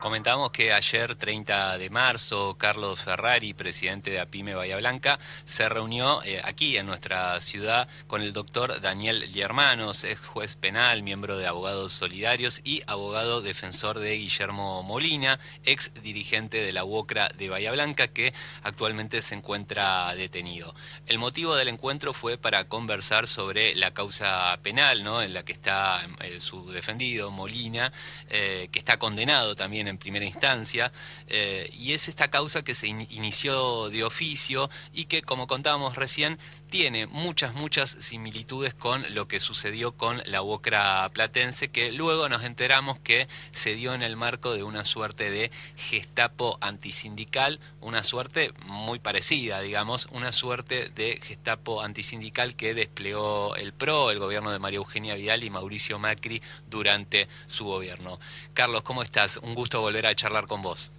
Comentamos que ayer, 30 de marzo, Carlos Ferrari, presidente de APYME Bahía Blanca, se reunió aquí en nuestra ciudad con el doctor Daniel Germanos, ex juez penal, miembro de Abogados Solidarios y abogado defensor de Guillermo Molina, ex dirigente de la UOCRA de Bahía Blanca, que actualmente se encuentra detenido. El motivo del encuentro fue para conversar sobre la causa penal, ¿no?, en la que está su defendido, Molina, que está condenado también en primera instancia, y es esta causa que se inició de oficio y que, como contábamos recién, tiene muchas similitudes con lo que sucedió con la UOCRA platense, que luego nos enteramos que se dio en el marco de una suerte de Gestapo antisindical, una suerte muy parecida, digamos, una suerte de Gestapo antisindical que desplegó el PRO, el gobierno de María Eugenia Vidal y Mauricio Macri durante su gobierno. Carlos, ¿cómo estás? Un gusto volver a charlar con vos.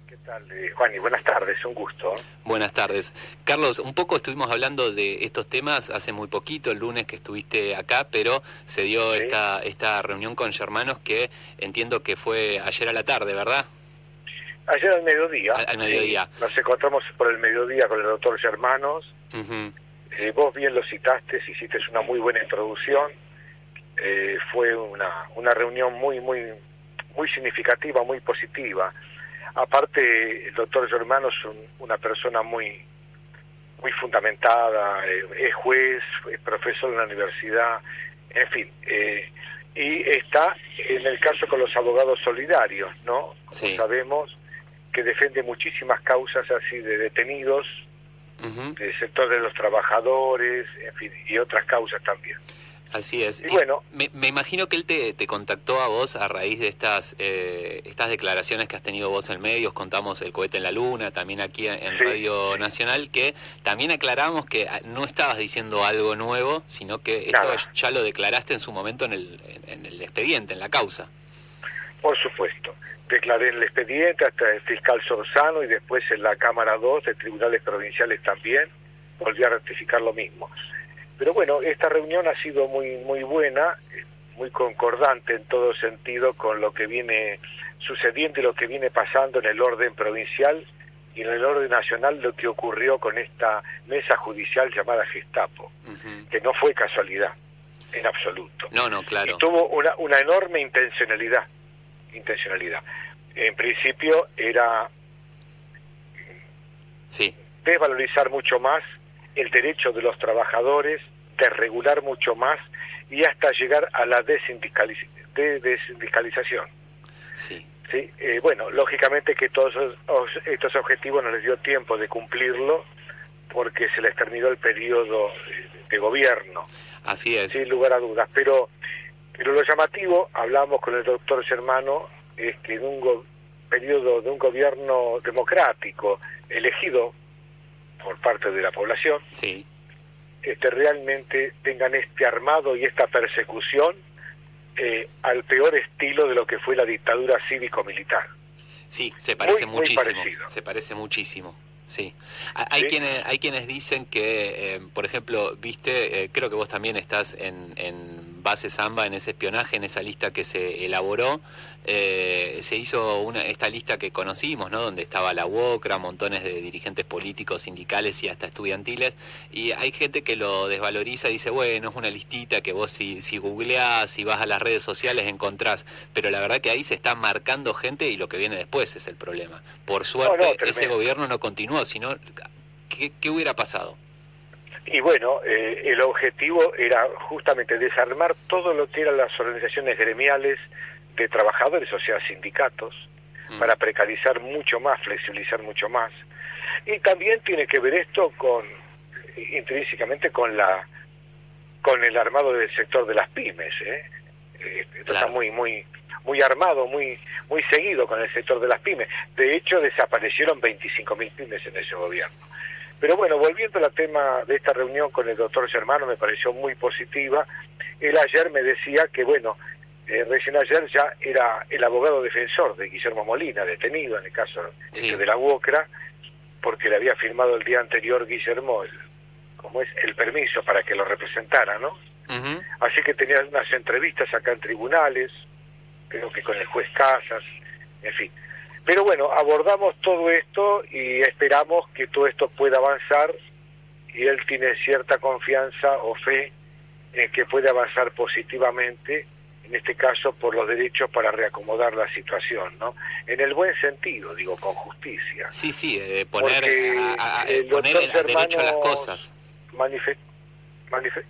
¿Qué tal, Juan? Y buenas tardes, un gusto. Buenas tardes. Carlos, un poco estuvimos hablando de estos temas hace muy poquito, el lunes que estuviste acá, pero se dio ¿Sí? esta reunión con Germanos que entiendo que fue ayer a la tarde, ¿verdad? Ayer al mediodía. Al mediodía. Sí, nos encontramos por el mediodía con el doctor Germanos. Vos bien lo citaste, hiciste una muy buena introducción. Fue una reunión muy significativa, muy positiva. Aparte, el doctor Germanos es una persona muy fundamentada, es juez, es profesor de la universidad, en fin, y está en el caso con los abogados solidarios, ¿no? Como sí. Sabemos que defiende muchísimas causas así de detenidos, del sector de los trabajadores, en fin, y otras causas también. Así es. Y bueno, me imagino que él te contactó a vos a raíz de estas declaraciones que has tenido vos en medios. Contamos el cohete en la luna, también aquí en sí, Radio Nacional, que también aclaramos que no estabas diciendo algo nuevo, sino que esto ya lo declaraste en su momento en el expediente, en la causa. Por supuesto. Declaré en el expediente hasta el fiscal Sorzano y después en la Cámara 2 de Tribunales Provinciales también. Volví a rectificar lo mismo. Pero bueno, esta reunión ha sido muy buena, muy concordante en todo sentido con lo que viene sucediendo y lo que viene pasando en el orden provincial y en el orden nacional, lo que ocurrió con esta mesa judicial llamada Gestapo, que no fue casualidad, en absoluto. No, claro. Y tuvo una enorme intencionalidad. En principio era desvalorizar mucho más el derecho de los trabajadores, de regular mucho más y hasta llegar a la desindicalización. Sí. ¿Sí? Bueno, lógicamente que todos estos objetivos no les dio tiempo de cumplirlo porque se les terminó el periodo de gobierno. Así es. Sin lugar a dudas. Pero lo llamativo, hablábamos con el doctor Germano, es que en un periodo de un gobierno democrático elegido por parte de la población, sí, realmente tengan este armado y esta persecución al peor estilo de lo que fue la dictadura cívico-militar. Sí, se parece muchísimo. Muy se parece muchísimo. Sí. Hay quienes dicen que, por ejemplo, viste, creo que vos también estás en Base Samba, en ese espionaje, en esa lista que se elaboró. Se hizo esta lista que conocimos, ¿no?, donde estaba la UOCRA, montones de dirigentes políticos, sindicales y hasta estudiantiles, y hay gente que lo desvaloriza y dice, bueno, es una listita que vos si googleás, si vas a las redes sociales encontrás, pero la verdad que ahí se está marcando gente y lo que viene después es el problema. Por suerte ese gobierno no continuó, sino ¿qué hubiera pasado? Y bueno, el objetivo era justamente desarmar todo lo que eran las organizaciones gremiales de trabajadores, o sea, sindicatos, para precarizar mucho más, flexibilizar mucho más. Y también tiene que ver esto intrínsecamente con el armado del sector de las pymes. Esto está muy armado, muy seguido con el sector de las pymes. De hecho, desaparecieron 25.000 pymes en ese gobierno. Pero bueno, volviendo al tema de esta reunión con el doctor Germano, me pareció muy positiva. Él ayer me decía que, bueno, recién ayer ya era el abogado defensor de Guillermo Molina, detenido en el caso de la UOCRA, porque le había firmado el día anterior Guillermo el permiso para que lo representara, ¿no? Así que tenía unas entrevistas acá en tribunales, creo que con el juez Casas, en fin. Pero bueno, abordamos todo esto y esperamos que todo esto pueda avanzar, y él tiene cierta confianza o fe en que puede avanzar positivamente, en este caso por los derechos para reacomodar la situación, ¿no? En el buen sentido, digo, con justicia. Sí, sí, poner poner a derecho las cosas.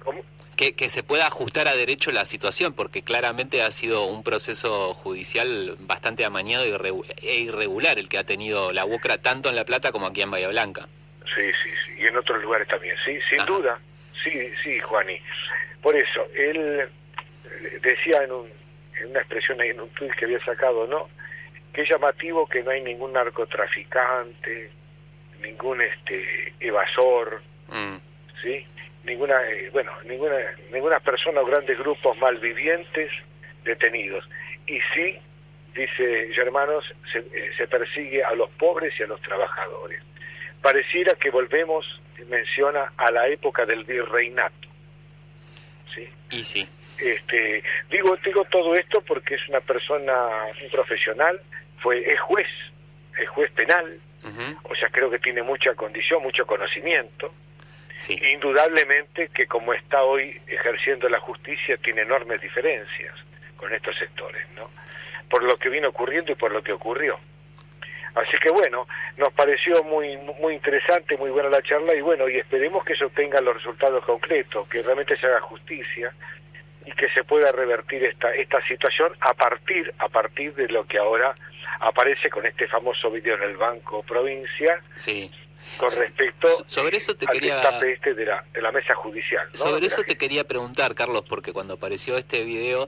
¿Cómo? Que se pueda ajustar a derecho la situación, porque claramente ha sido un proceso judicial bastante amañado e irregular el que ha tenido la UOCRA, tanto en La Plata como aquí en Bahía Blanca. Sí, y en otros lugares también, sí, sin duda, sí, Juani. Por eso, él decía en una expresión ahí en un tuit que había sacado, ¿no?, que es llamativo que no hay ningún narcotraficante, ningún evasor, ¿sí?, ninguna persona o grandes grupos malvivientes detenidos. Y sí, dice Germanos, se persigue a los pobres y a los trabajadores. Pareciera que volvemos, menciona, a la época del virreinato. ¿Sí? Y sí. Digo todo esto porque es una persona, un profesional, es juez penal, o sea, creo que tiene mucha condición, mucho conocimiento. Sí. Indudablemente que como está hoy ejerciendo la justicia tiene enormes diferencias con estos sectores, ¿no?, por lo que vino ocurriendo y por lo que ocurrió. Así que bueno, nos pareció muy interesante, muy buena la charla, y bueno, y esperemos que eso tenga los resultados concretos, que realmente se haga justicia y que se pueda revertir esta situación a partir de lo que ahora aparece con este famoso video en el Banco Provincia. Sí. Con respecto sobre eso al destape de la mesa judicial, ¿no? Sobre eso te quería preguntar, Carlos, porque cuando apareció este video,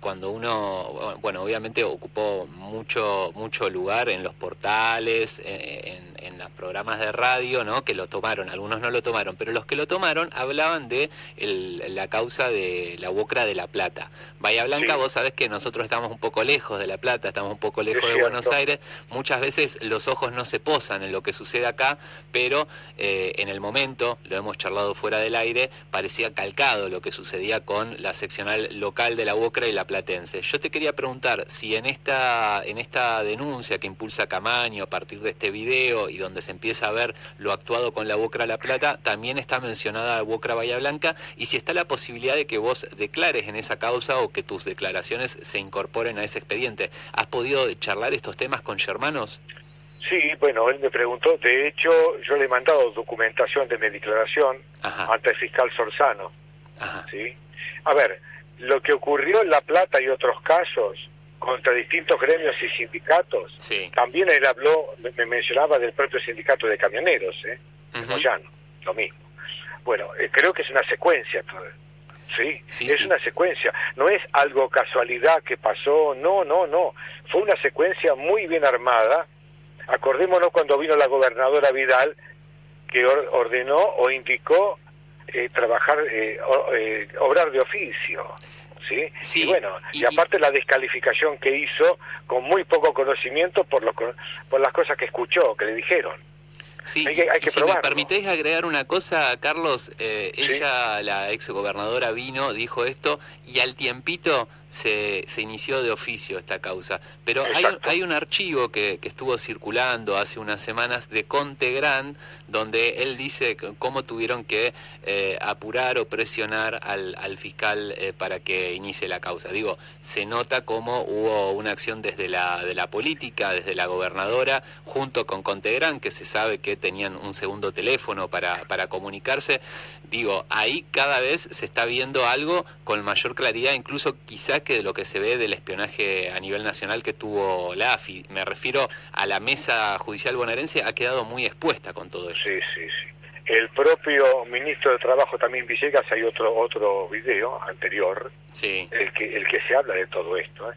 cuando uno, bueno, obviamente ocupó mucho lugar en los portales, en los programas de radio, ¿no?, que lo tomaron, algunos no lo tomaron, pero los que lo tomaron hablaban de la causa de la UOCRA de La Plata. Bahía Blanca, sí. Vos sabés que nosotros estamos un poco lejos de La Plata, estamos un poco lejos de Buenos Aires, muchas veces los ojos no se posan en lo que sucede acá, pero en el momento, lo hemos charlado fuera del aire, parecía calcado lo que sucedía con la seccional local de la UOCRA y la platense. Yo te quería preguntar si en esta denuncia que impulsa Camaño a partir de este video y donde se empieza a ver lo actuado con la UOCRA La Plata, también está mencionada la UOCRA Bahía Blanca, y si está la posibilidad de que vos declares en esa causa o que tus declaraciones se incorporen a ese expediente. ¿Has podido charlar estos temas con Germanos? Sí, bueno, él me preguntó, de hecho yo le he mandado documentación de mi declaración ante el fiscal Sorzano. ¿Sí? A ver, lo que ocurrió en La Plata y otros casos contra distintos gremios y sindicatos, sí. También él habló, me mencionaba del propio sindicato de camioneros, de Moyano, lo mismo. Bueno, creo que es una secuencia todo. Sí, es una secuencia, no es algo casualidad que pasó, no, fue una secuencia muy bien armada. Acordémonos cuando vino la gobernadora Vidal, que ordenó o indicó obrar de oficio, ¿sí? Sí, y bueno, y aparte la descalificación que hizo con muy poco conocimiento por las cosas que escuchó, que le dijeron. Sí, hay que si probarlo. me permitéis agregar una cosa, Carlos, ella, la ex gobernadora, vino, dijo esto, y al tiempito se inició de oficio esta causa. Pero hay un archivo que estuvo circulando hace unas semanas de Contegrán, donde él dice cómo tuvieron que apurar o presionar al fiscal para que inicie la causa. Digo, se nota cómo hubo una acción desde de la política, desde la gobernadora, junto con Contegrán, que se sabe que tenían un segundo teléfono para comunicarse. Digo, ahí cada vez se está viendo algo con mayor claridad, incluso quizá que de lo que se ve del espionaje a nivel nacional que tuvo la AFI. Me refiero a la mesa judicial bonaerense, ha quedado muy expuesta con todo esto. Sí. El propio ministro de Trabajo también, Villegas, hay otro video anterior, sí. el que se habla de todo esto.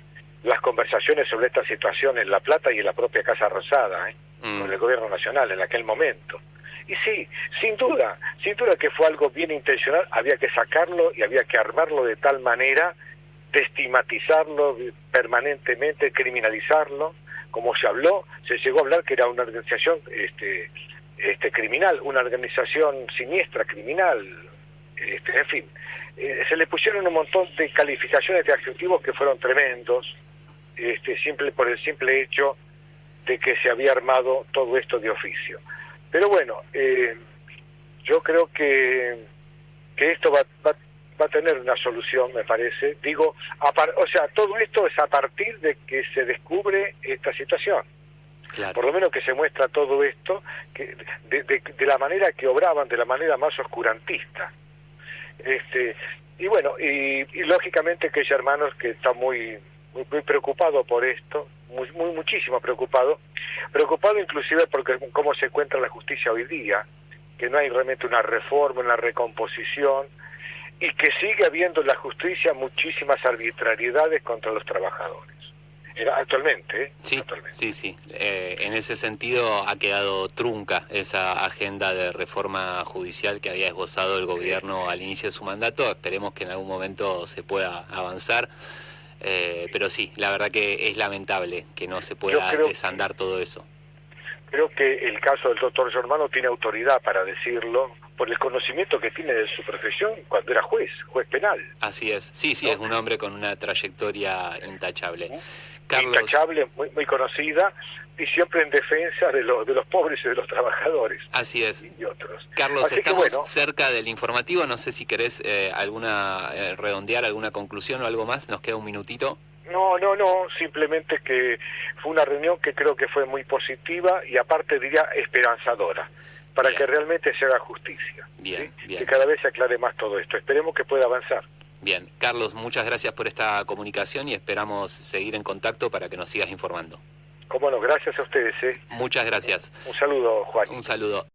Las conversaciones sobre esta situación en La Plata y en la propia Casa Rosada, con el gobierno nacional en aquel momento. Y sí, sin duda que fue algo bien intencional, había que sacarlo y había que armarlo de tal manera de estigmatizarlo permanentemente, criminalizarlo, como se llegó a hablar que era una organización criminal, una organización siniestra, criminal, en fin, se le pusieron un montón de calificaciones de adjetivos que fueron tremendos, por el simple hecho de que se había armado todo esto de oficio. Pero bueno, yo creo que esto va a tener una solución, me parece. Digo, o sea, todo esto es a partir de que se descubre esta situación. Claro. Por lo menos que se muestra todo esto que de la manera que obraban, de la manera más oscurantista. Y bueno, y lógicamente que hay hermanos que están muy preocupados por esto, muchísimo preocupados inclusive porque cómo se encuentra la justicia hoy día, que no hay realmente una reforma, una recomposición, y que sigue habiendo en la justicia muchísimas arbitrariedades contra los trabajadores. Actualmente, Sí, actualmente. sí. En ese sentido ha quedado trunca esa agenda de reforma judicial que había esbozado el gobierno al inicio de su mandato. Esperemos que en algún momento se pueda avanzar. Pero sí, la verdad que es lamentable que no se pueda desandar todo eso. Creo que el caso del doctor Germano tiene autoridad para decirlo, por el conocimiento que tiene de su profesión cuando era juez penal. Así es, sí, ¿no? Es un hombre con una trayectoria intachable. Carlos... Intachable, muy conocida, y siempre en defensa de los pobres y de los trabajadores. Así es. Y otros. Carlos, Así estamos que, bueno, cerca del informativo, no sé si querés redondear alguna conclusión o algo más, nos queda un minutito. No, simplemente que fue una reunión que creo que fue muy positiva y aparte diría esperanzadora, para Bien. que realmente se haga justicia. Bien, ¿sí? bien. Que cada vez se aclare más todo esto. Esperemos que pueda avanzar. Bien, Carlos, muchas gracias por esta comunicación y esperamos seguir en contacto para que nos sigas informando. Cómo no, gracias a ustedes. Muchas gracias. Un saludo, Juan. Un saludo.